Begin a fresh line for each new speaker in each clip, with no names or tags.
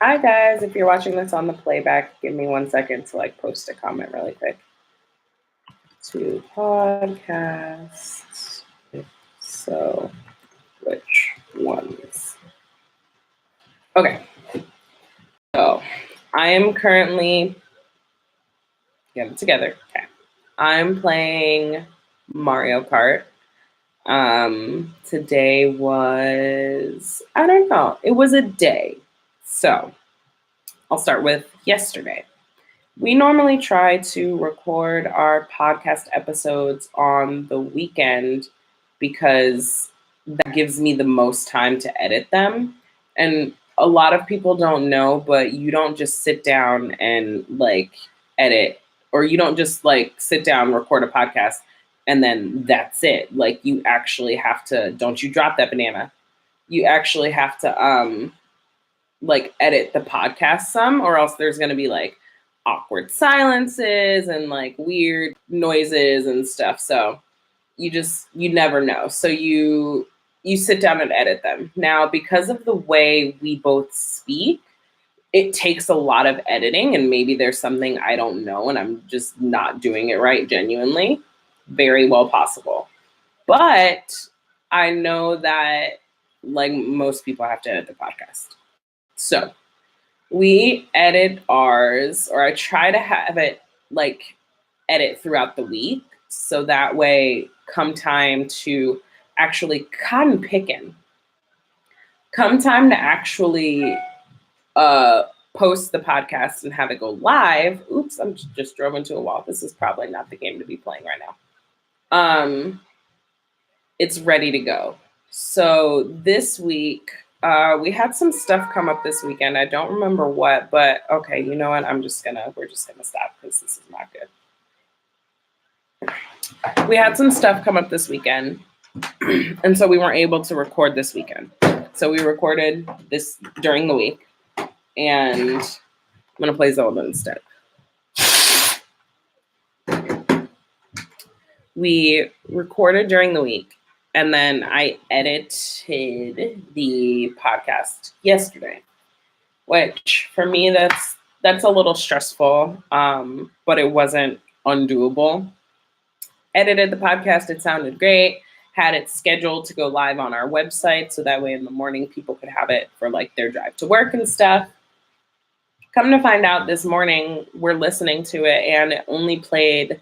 Hi guys, if you're watching this on the playback, give me 1 second to post a comment really quick. To podcasts. So which ones? Okay. So I am currently get it together. Okay. I'm playing Mario Kart. Today was, I don't know, it was a day. So I'll start with yesterday. We normally try to record our podcast episodes on the weekend because that gives me the most time to edit them. And a lot of people don't know, but you don't just sit down and edit, or you don't just sit down, record a podcast, and then that's it. You actually have to, don't you drop that banana. You actually have to edit the podcast some, or else there's going to be awkward silences and weird noises and stuff. So you never know. So you sit down and edit them. Now, because of the way we both speak, it takes a lot of editing, and maybe there's something I don't know and I'm just not doing it right, genuinely. Very well possible. But I know that most people have to edit the podcast. So we edit ours, or I try to have it edit throughout the week. So that way, come time to actually cotton picking, come time to actually post the podcast and have it go live. Oops, I'm just drove into a wall. This is probably not the game to be playing right now. It's ready to go. So this week, we had some stuff come up this weekend. I don't remember what, but okay, you know what? We're just gonna stop because this is not good. We had some stuff come up this weekend, and so we weren't able to record this weekend. So we recorded this during the week, and I'm gonna play Zelda instead. We recorded during the week, and then I edited the podcast yesterday, which for me, that's a little stressful, but it wasn't undoable. Edited the podcast, it sounded great, had it scheduled to go live on our website, so that way in the morning people could have it for their drive to work and stuff. Come to find out this morning, we're listening to it, and it only played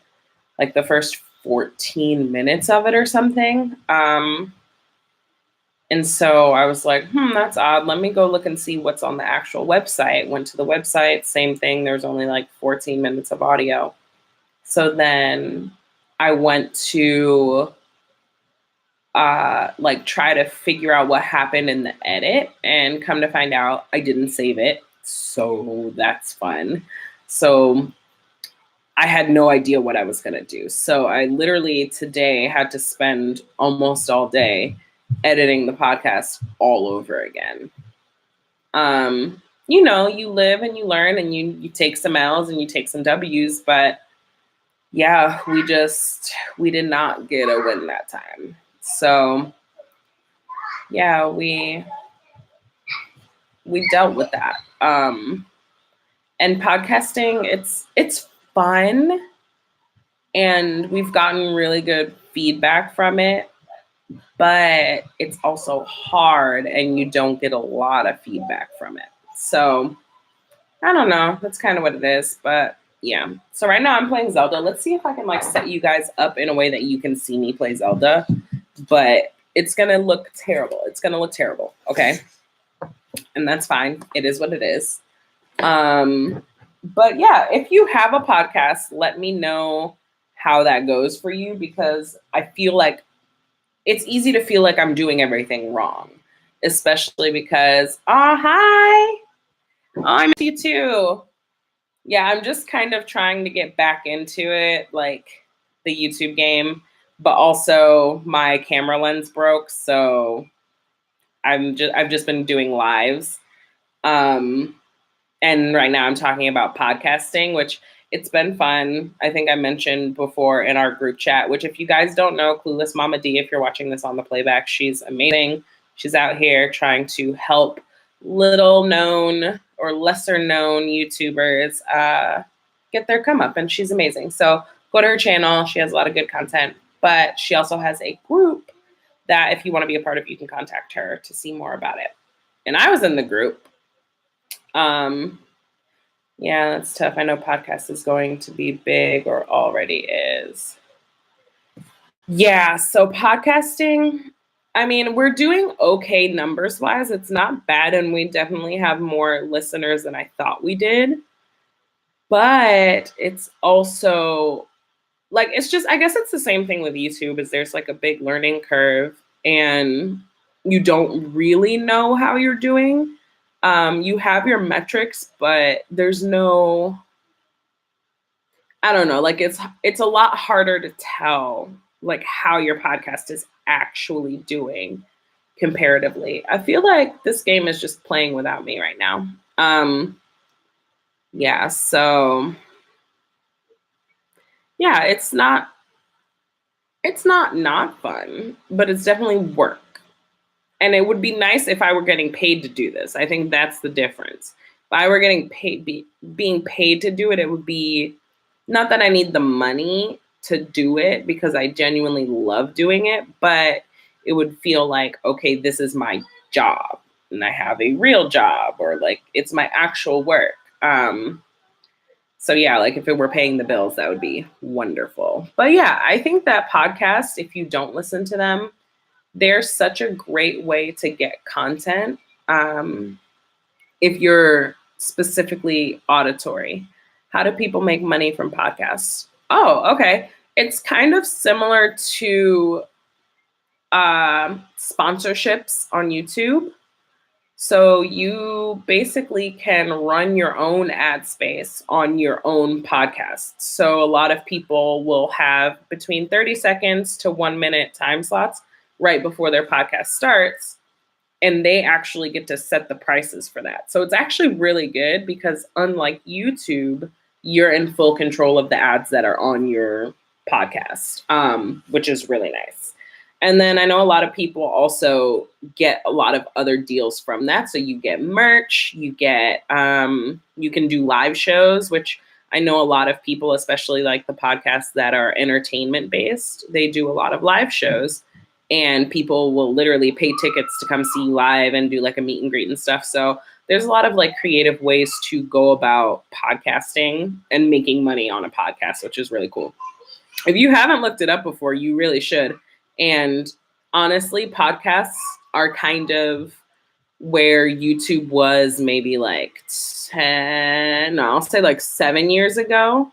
the first 14 minutes of it or something. And so I was like, that's odd. Let me go look and see what's on the actual website. Went to the website, same thing. There's only 14 minutes of audio. So then I went to try to figure out what happened in the edit, and come to find out I didn't save it. So that's fun. So I had no idea what I was going to do. So I literally today had to spend almost all day editing the podcast all over again. You live and you learn, and you take some L's and you take some W's, but yeah, we did not get a win that time. So yeah, we dealt with that. And podcasting, it's fun, and we've gotten really good feedback from it, but it's also hard, and you don't get a lot of feedback from it. So I don't know. That's kind of what it is, but yeah. So right now I'm playing Zelda. Let's see if I can set you guys up in a way that you can see me play Zelda, but it's going to look terrible. It's going to look terrible. Okay. And that's fine. It is what it is. But yeah, if you have a podcast, let me know how that goes for you, because I feel like it's easy to feel like I'm doing everything wrong, especially because, hi. Oh, I miss you too. Yeah, I'm just kind of trying to get back into it, the YouTube game, but also my camera lens broke, so I've just been doing lives. And right now I'm talking about podcasting, which it's been fun. I think I mentioned before in our group chat, which if you guys don't know, Clueless Mama D, if you're watching this on the playback, she's amazing. She's out here trying to help little known or lesser known YouTubers get their come up, and she's amazing. So go to her channel. She has a lot of good content, but she also has a group that if you want to be a part of, you can contact her to see more about it. And I was in the group. Yeah, that's tough. I know podcast is going to be big or already is. Yeah, so podcasting, I mean, we're doing okay numbers wise. It's not bad, and we definitely have more listeners than I thought we did. But it's also like, it's just, I guess it's the same thing with YouTube, is there's like a big learning curve and you don't really know how you're doing. You have your metrics, but there's no, I don't know, like it's a lot harder to tell like how your podcast is actually doing comparatively. I feel like this game is just playing without me right now. Yeah, so yeah, it's not fun, but it's definitely work. And it would be nice if I were getting paid to do this. I think that's the difference. If I were getting paid, being paid to do it, it would be not that I need the money to do it because I genuinely love doing it, but it would feel like, okay, this is my job and I have a real job, or like it's my actual work. So yeah, like if it were paying the bills, that would be wonderful. But yeah, I think that podcasts, if you don't listen to them, they're such a great way to get content. If you're specifically auditory, how do people make money from podcasts? Oh, okay. It's kind of similar to sponsorships on YouTube. So you basically can run your own ad space on your own podcast. So a lot of people will have between 30 seconds to 1 minute time slots right before their podcast starts, and they actually get to set the prices for that. So it's actually really good because unlike YouTube, you're in full control of the ads that are on your podcast, which is really nice. And then I know a lot of people also get a lot of other deals from that. So you get merch, you get, you can do live shows, which I know a lot of people, especially like the podcasts that are entertainment based, they do a lot of live shows, and people will literally pay tickets to come see you live and do like a meet and greet and stuff. So there's a lot of like creative ways to go about podcasting and making money on a podcast, which is really cool. If you haven't looked it up before, you really should. And honestly, podcasts are kind of where YouTube was maybe like 10, no, I'll say like 7 years ago,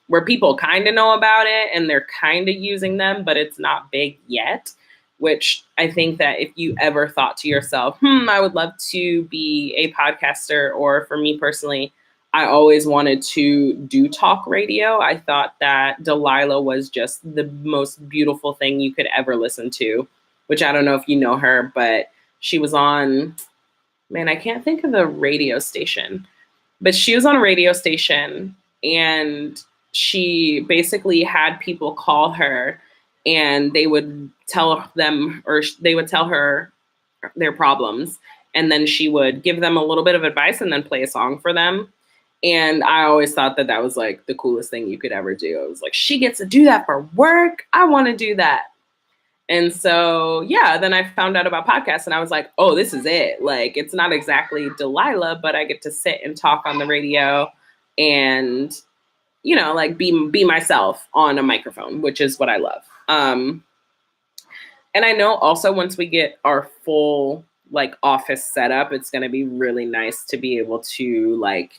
where people kind of know about it and they're kind of using them, but it's not big yet, which I think that if you ever thought to yourself, I would love to be a podcaster, or for me personally, I always wanted to do talk radio. I thought that Delilah was just the most beautiful thing you could ever listen to, which I don't know if you know her, but she was on, man, I can't think of the radio station, but she was on a radio station and she basically had people call her and they would tell them, or they would tell her their problems. And then she would give them a little bit of advice and then play a song for them. And I always thought that that was like the coolest thing you could ever do. It was like, she gets to do that for work. I want to do that. And so, yeah, then I found out about podcasts and I was like, oh, this is it. Like, it's not exactly Delilah, but I get to sit and talk on the radio and, you know, like be myself on a microphone, which is what I love. And I know also once we get our full like office setup, it's going to be really nice to be able to like,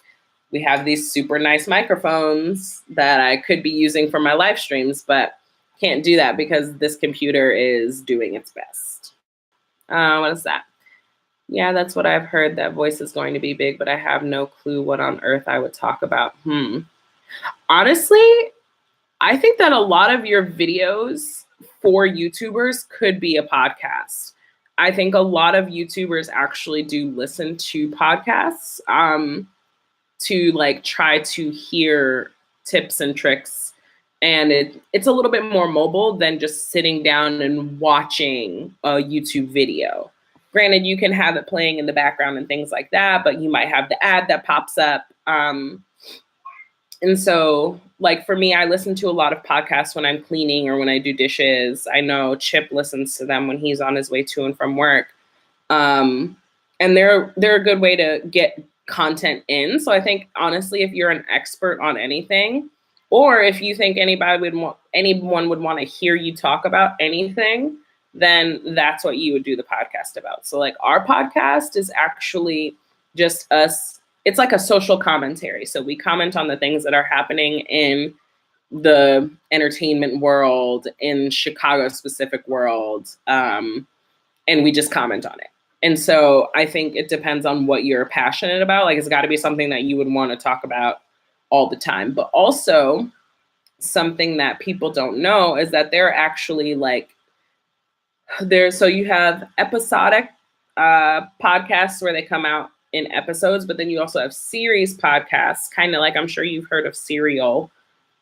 we have these super nice microphones that I could be using for my live streams, but can't do that because this computer is doing its best. What is that? Yeah, that's what I've heard, that voice is going to be big, but I have no clue what on earth I would talk about. Honestly, I think that a lot of your videos for YouTubers could be a podcast. I think a lot of YouTubers actually do listen to podcasts to like try to hear tips and tricks. And it's a little bit more mobile than just sitting down and watching a YouTube video. Granted, you can have it playing in the background and things like that, but you might have the ad that pops up. And so, like, for me, I listen to a lot of podcasts when I'm cleaning or when I do dishes. I know Chip listens to them when he's on his way to and from work. And they're a good way to get content in. So I think, honestly, if you're an expert on anything, or if you think anyone would want to hear you talk about anything, then that's what you would do the podcast about. So, like, our podcast is actually just us. It's like a social commentary. So we comment on the things that are happening in the entertainment world, in Chicago specific world, and we just comment on it. And so I think it depends on what you're passionate about. Like, it's got to be something that you would want to talk about all the time. But also, something that people don't know is that they're actually so you have episodic podcasts where they come out in episodes, but then you also have series podcasts, kind of like, I'm sure you've heard of Serial,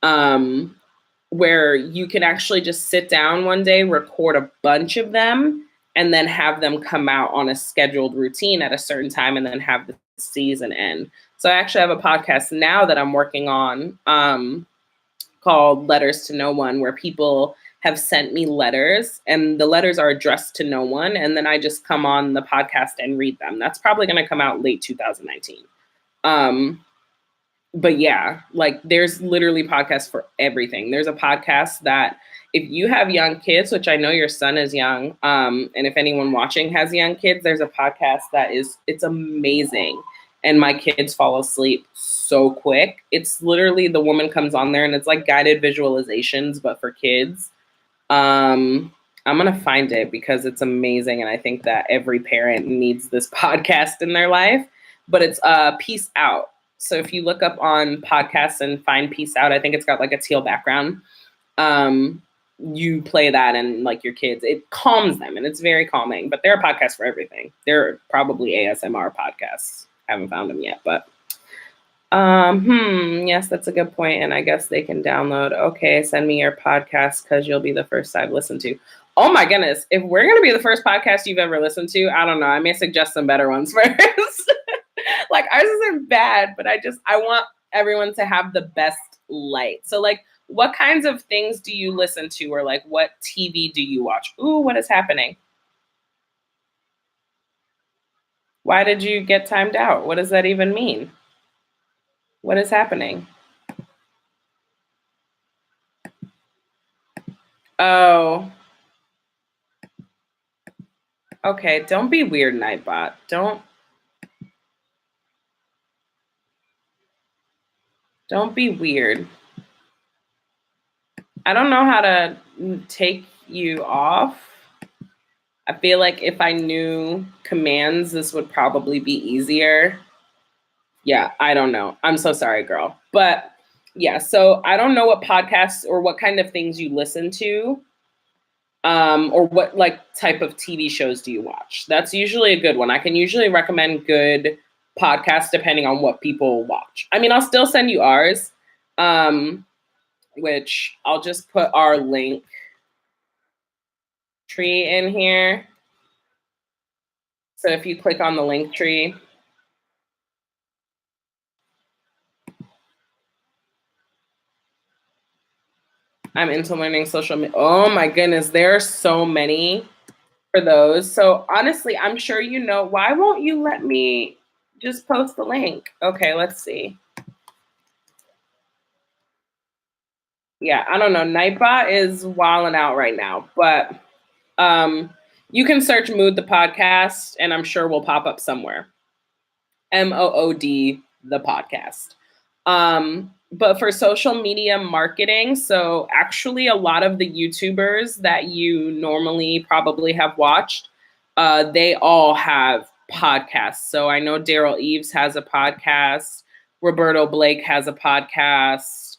where you can actually just sit down one day, record a bunch of them, and then have them come out on a scheduled routine at a certain time, and then have the season end. So I actually have a podcast now that I'm working on called Letters to No One, where people have sent me letters, and the letters are addressed to no one, and then I just come on the podcast and read them. That's probably going to come out late 2019. But yeah, like, there's literally podcasts for everything. There's a podcast that if you have young kids, which I know your son is young, and if anyone watching has young kids, there's a podcast it's amazing. And my kids fall asleep so quick. It's literally, the woman comes on there and it's like guided visualizations, but for kids. I'm going to find it because it's amazing. And I think that every parent needs this podcast in their life, but it's Peace Out. So if you look up on podcasts and find Peace Out, I think it's got like a teal background. You play that and like your kids, it calms them and it's very calming, but there are podcasts for everything. There are probably ASMR podcasts. I haven't found them yet, but yes, that's a good point. And I guess they can download. Okay, send me your podcast because you'll be the first I've listened to. Oh my goodness. If we're going to be the first podcast you've ever listened to, I don't know. I may suggest some better ones first. Like, ours isn't bad, but I want everyone to have the best light. So, like, what kinds of things do you listen to, or like what TV do you watch? Ooh, what is happening? Why did you get timed out? What does that even mean? What is happening? Oh. Okay, don't be weird, Nightbot. Don't be weird. I don't know how to take you off. I feel like if I knew commands, this would probably be easier. Yeah, I don't know. I'm so sorry, girl. But yeah, so I don't know what podcasts or what kind of things you listen to, or what like type of TV shows do you watch? That's usually a good one. I can usually recommend good podcasts depending on what people watch. I mean, I'll still send you ours, which I'll just put our link tree in here. So if you click on the link tree, I'm into learning social media. Oh my goodness, there are so many for those. So honestly, I'm sure you know. Why won't you let me just post the link? Okay, let's see. Yeah, I don't know. Nightbot is wilding out right now, but you can search Mood the podcast, and I'm sure we'll pop up somewhere. MOOD the podcast. But for social media marketing, so actually a lot of the YouTubers that you normally probably have watched, they all have podcasts. So I know Daryl Eves has a podcast. Roberto Blake has a podcast.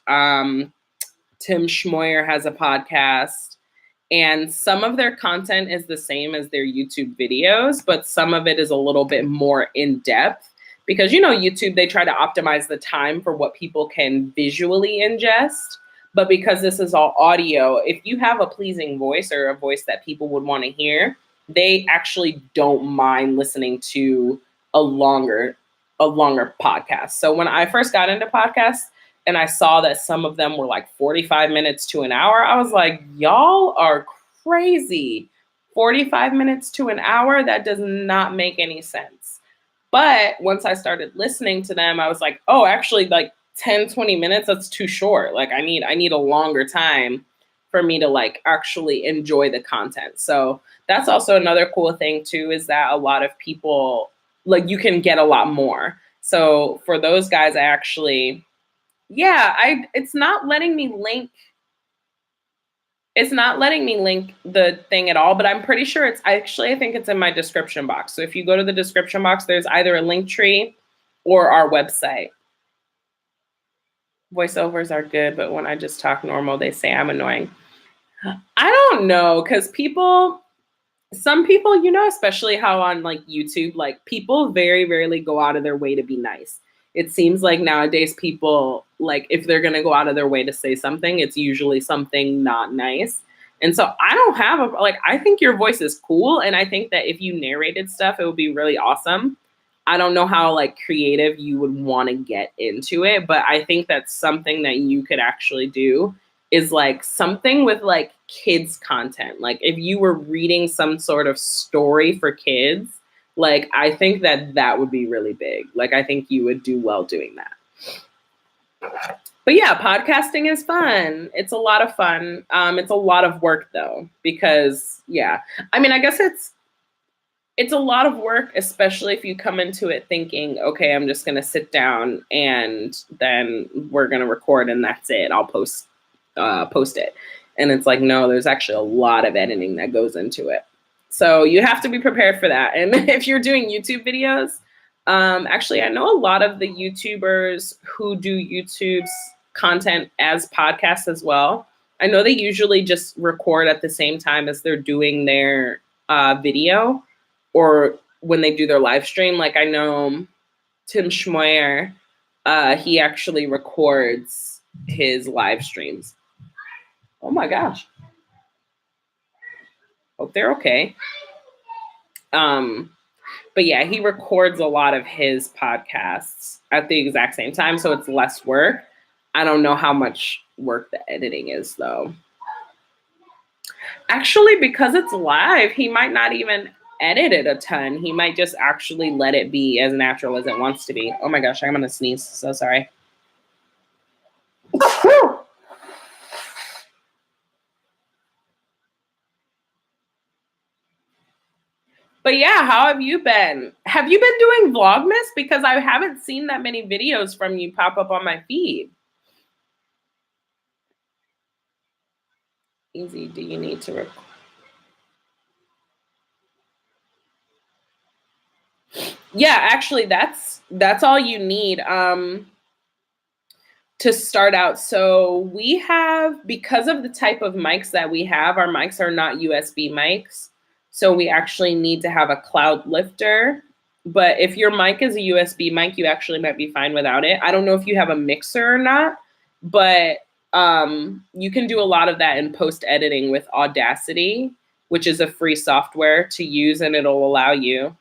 Tim Schmoyer has a podcast. And some of their content is the same as their YouTube videos, but some of it is a little bit more in depth. Because, you know, YouTube, they try to optimize the time for what people can visually ingest. But because this is all audio, if you have a pleasing voice or a voice that people would want to hear, they actually don't mind listening to a longer podcast. So when I first got into podcasts and I saw that some of them were like 45 minutes to an hour, I was like, y'all are crazy. 45 minutes to an hour, that does not make any sense. But once I started listening to them, I was like, oh, actually, like 10, 20 minutes, that's too short. Like I need a longer time for me to like actually enjoy the content. So that's also another cool thing too, is that a lot of people, like, you can get a lot more. So for those guys, I actually, it's not letting me link. It's not letting me link the thing at all, but I'm pretty sure I think it's in my description box. So if you go to the description box, there's either a link tree or our website. Voiceovers are good, but when I just talk normal, they say I'm annoying. I don't know, because some people, especially how on like YouTube, like people very rarely go out of their way to be nice. It seems like nowadays people, like if they're going to go out of their way to say something, it's usually something not nice. And so I don't have I think your voice is cool. And I think that if you narrated stuff, it would be really awesome. I don't know how like creative you would want to get into it, but I think that's something that you could actually do, is like something with like kids content. Like if you were reading some sort of story for kids, like I think that would be really big. Like I think you would do well doing that. But yeah, podcasting is fun. It's a lot of fun. It's a lot of work though, because I mean, I guess it's a lot of work, especially if you come into it thinking, okay, I'm just going to sit down and then we're going to record and that's it. I'll post it. And it's like, no, there's actually a lot of editing that goes into it. So you have to be prepared for that. And if you're doing YouTube videos, actually, I know a lot of the YouTubers who do YouTube's content as podcasts as well. I know they usually just record at the same time as they're doing their video, or when they do their live stream. Like I know Tim Schmoyer, he actually records his live streams. Oh my gosh. Hope they're okay. But yeah, he records a lot of his podcasts at the exact same time, so it's less work. I don't know how much work the editing is though. Actually, because it's live, he might not even edit it a ton. He might just actually let it be as natural as it wants to be. Oh my gosh, I'm gonna sneeze. So sorry. But yeah, how have you been? Have you been doing Vlogmas? Because I haven't seen that many videos from you pop up on my feed. Easy, do you need to record? Yeah, actually, that's all you need to start out. So we have, because of the type of mics that we have, our mics are not USB mics. So we actually need to have a cloud lifter. But if your mic is a USB mic, you actually might be fine without it. I don't know if you have a mixer or not, but you can do a lot of that in post editing with Audacity, which is a free software to use, and it'll allow you.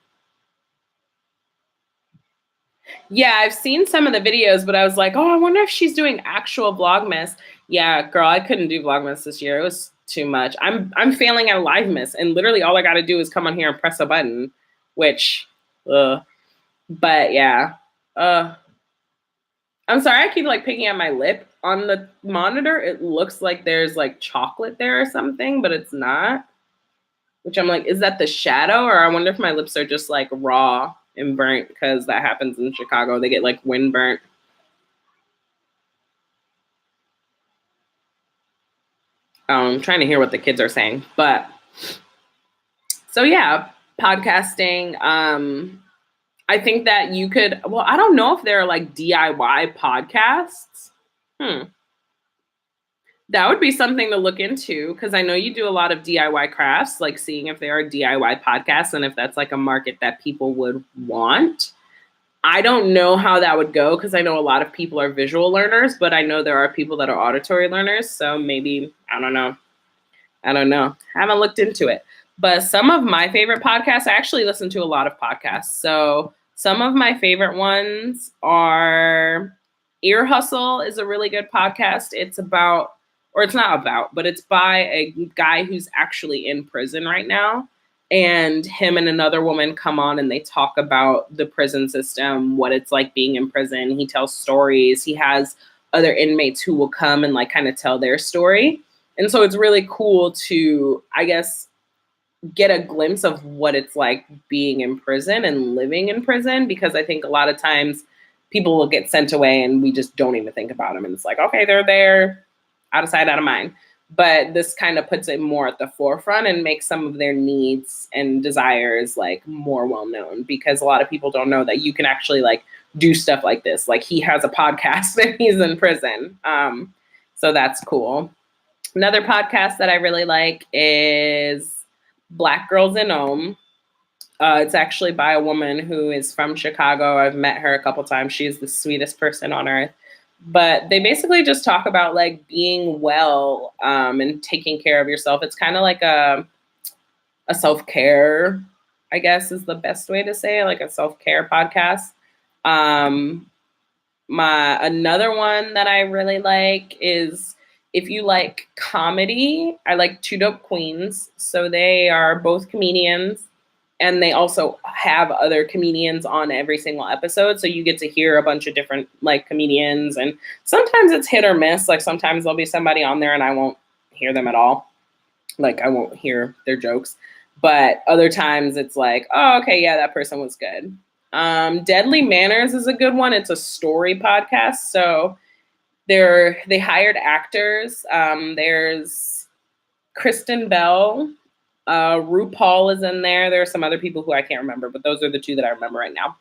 Yeah, I've seen some of the videos, but I was like, oh, I wonder if she's doing actual Vlogmas. Yeah, girl, I couldn't do Vlogmas this year. It was too much. I'm failing at Livemas, and literally all I got to do is come on here and press a button, which, but yeah. I'm sorry, I keep like picking at my lip. On the monitor, it looks like there's like chocolate there or something, but it's not. Which I'm like, is that the shadow? Or I wonder if my lips are just like raw and burnt, because that happens in Chicago. They get like wind burnt. I'm trying to hear what the kids are saying. But so yeah, podcasting. I think that you could, well, I don't know if there are like DIY podcasts. That would be something to look into, because I know you do a lot of DIY crafts, like seeing if there are DIY podcasts and if that's like a market that people would want. I don't know how that would go, because I know a lot of people are visual learners, but I know there are people that are auditory learners. So maybe, I don't know. I haven't looked into it. But some of my favorite podcasts, I actually listen to a lot of podcasts. So some of my favorite ones are Ear Hustle is a really good podcast. It's about, or it's not about, but it's by a guy who's actually in prison right now. And him and another woman come on and they talk about the prison system, what it's like being in prison. He tells stories. He has other inmates who will come and like kind of tell their story. And so it's really cool to, I guess, get a glimpse of what it's like being in prison and living in prison, because I think a lot of times people will get sent away and we just don't even think about them. And it's like, okay, they're there, out of sight, out of mind. But this kind of puts it more at the forefront and makes some of their needs and desires like more well known, because a lot of people don't know that you can actually like do stuff like this. Like he has a podcast and he's in prison. So that's cool. Another podcast that I really like is Black Girls in Om. It's actually by a woman who is from Chicago. I've met her a couple times. She's the sweetest person on earth. But they basically just talk about like being well and taking care of yourself. It's kind of like a self-care, I guess is the best way to say it, like a self-care podcast. Another one that I really like is, if you like comedy, I like Two Dope Queens. So they are both comedians and they also have other comedians on every single episode. So you get to hear a bunch of different like comedians, and sometimes it's hit or miss. Like sometimes there'll be somebody on there and I won't hear them at all. Like I won't hear their jokes, but other times it's like, oh, okay, yeah, that person was good. Deadly Manners is a good one. It's a story podcast. So they hired actors. There's Kristen Bell. RuPaul is in there. There are some other people who I can't remember, but those are the two that I remember right now.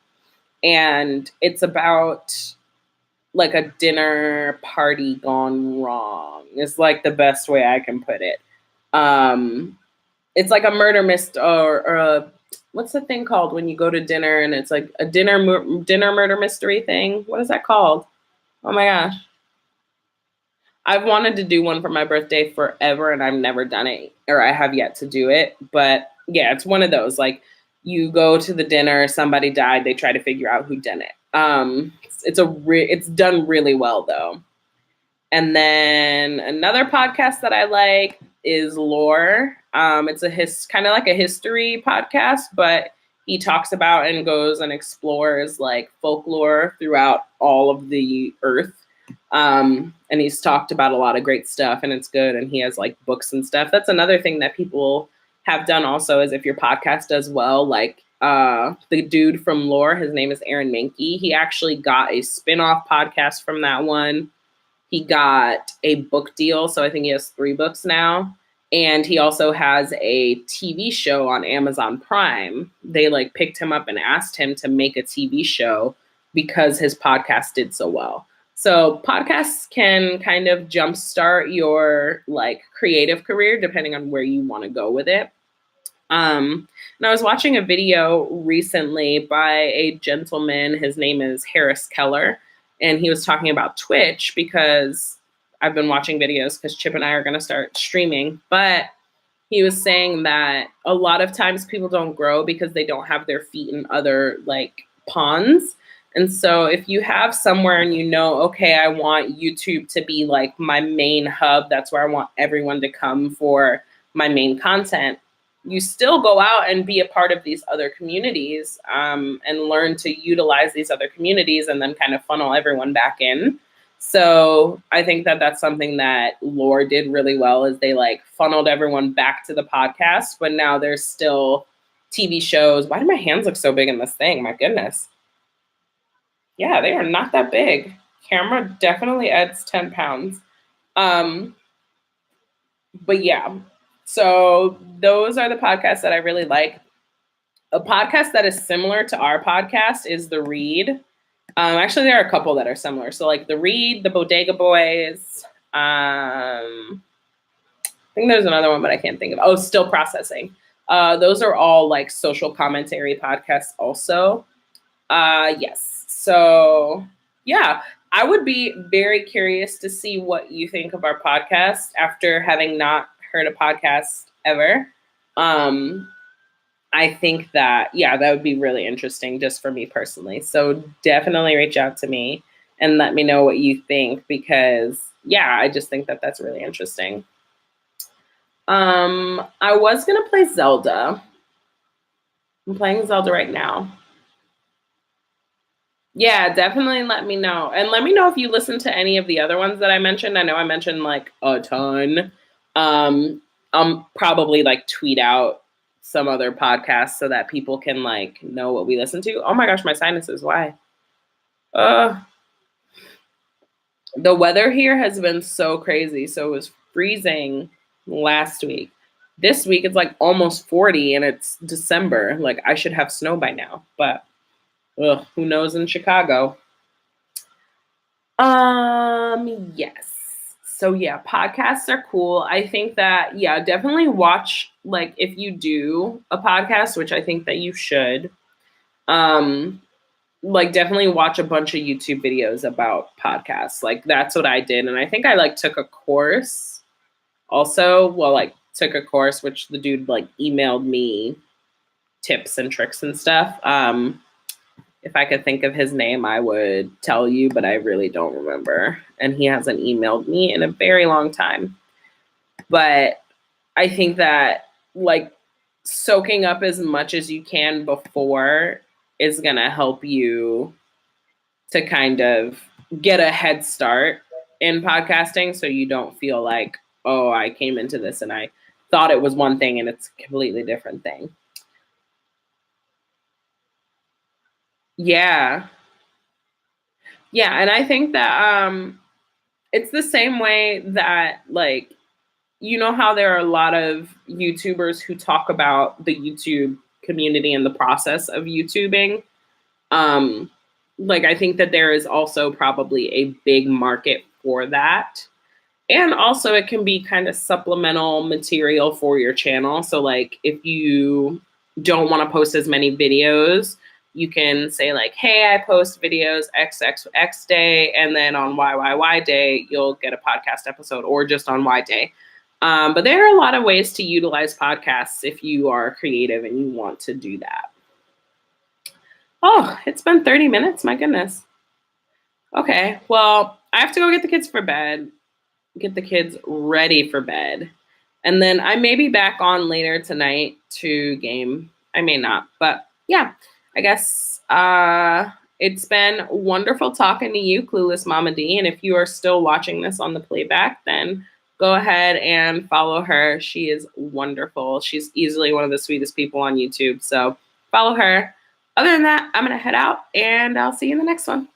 And it's about like a dinner party gone wrong. It's like the best way I can put it. It's like a murder mystery, or a, what's the thing called when you go to dinner and it's like a dinner murder mystery thing? What is that called? Oh my gosh. I've wanted to do one for my birthday forever and I've never done it, or I have yet to do it. But yeah, it's one of those, like you go to the dinner, somebody died, they try to figure out who did it. It's done really well though. And then another podcast that I like is Lore. It's kind of like a history podcast, but he talks about and goes and explores like folklore throughout all of the earth. And he's talked about a lot of great stuff and it's good. And he has like books and stuff. That's another thing that people have done also, is if your podcast does well, like the dude from Lore, his name is Aaron Mahnke. He actually got a spin-off podcast from that one. He got a book deal. So I think he has 3 books now. And he also has a TV show on Amazon Prime. They like picked him up and asked him to make a TV show because his podcast did so well. So podcasts can kind of jumpstart your like creative career depending on where you want to go with it. And I was watching a video recently by a gentleman. His name is Harris Keller. And he was talking about Twitch, because I've been watching videos because Chip and I are going to start streaming. But he was saying that a lot of times people don't grow because they don't have their feet in other like ponds. And so if you have somewhere and you know, okay, I want YouTube to be like my main hub, that's where I want everyone to come for my main content, you still go out and be a part of these other communities and learn to utilize these other communities and then kind of funnel everyone back in. So I think that that's something that Lore did really well, is they like funneled everyone back to the podcast, but now there's still TV shows. Why do my hands look so big in this thing? My goodness. Yeah, they are not that big. Camera definitely adds 10 pounds. But yeah, so those are the podcasts that I really like. A podcast that is similar to our podcast is The Read. Actually, there are a couple that are similar. So like The Read, The Bodega Boys. I think there's another one, but I can't think of. Oh, Still Processing. Those are all like social commentary podcasts also. Yes. So yeah, I would be very curious to see what you think of our podcast after having not heard a podcast ever. I think that, yeah, that would be really interesting just for me personally. So definitely reach out to me and let me know what you think, because yeah, I just think that that's really interesting. I was going to play Zelda. I'm playing Zelda right now. Yeah, definitely let me know. And let me know if you listen to any of the other ones that I mentioned. I know I mentioned like a ton. I'll probably like tweet out some other podcasts so that people can like know what we listen to. Oh my gosh, my sinuses, why? Uh the weather here has been so crazy. So it was freezing last week. This week it's like almost 40 and it's December. Like I should have snow by now, but who knows in Chicago? Yes. So yeah, podcasts are cool. I think that, yeah, definitely watch, like if you do a podcast, which I think that you should, um, like definitely watch a bunch of YouTube videos about podcasts. Like that's what I did. And I think I like took a course also. Well, like took a course which the dude like emailed me tips and tricks and stuff. If I could think of his name, I would tell you, but I really don't remember. And he hasn't emailed me in a very long time. But I think that like soaking up as much as you can before is going to help you to kind of get a head start in podcasting so you don't feel like, oh, I came into this and I thought it was one thing and it's a completely different thing. Yeah. Yeah, and I think that it's the same way that like you know how there are a lot of YouTubers who talk about the YouTube community and the process of YouTubing. Um, like I think that there is also probably a big market for that. And also it can be kind of supplemental material for your channel. So like if you don't want to post as many videos, you can say like, hey, I post videos XXX day, and then on YYY day, you'll get a podcast episode, or just on Y day. But there are a lot of ways to utilize podcasts if you are creative and you want to do that. Oh, it's been 30 minutes. My goodness. Okay. Well, I have to go get the kids for bed, get the kids ready for bed. And then I may be back on later tonight to game. I may not, but yeah, I guess it's been wonderful talking to you, Clueless Mama D. And if you are still watching this on the playback, then go ahead and follow her. She is wonderful. She's easily one of the sweetest people on YouTube. So follow her. Other than that, I'm going to head out and I'll see you in the next one.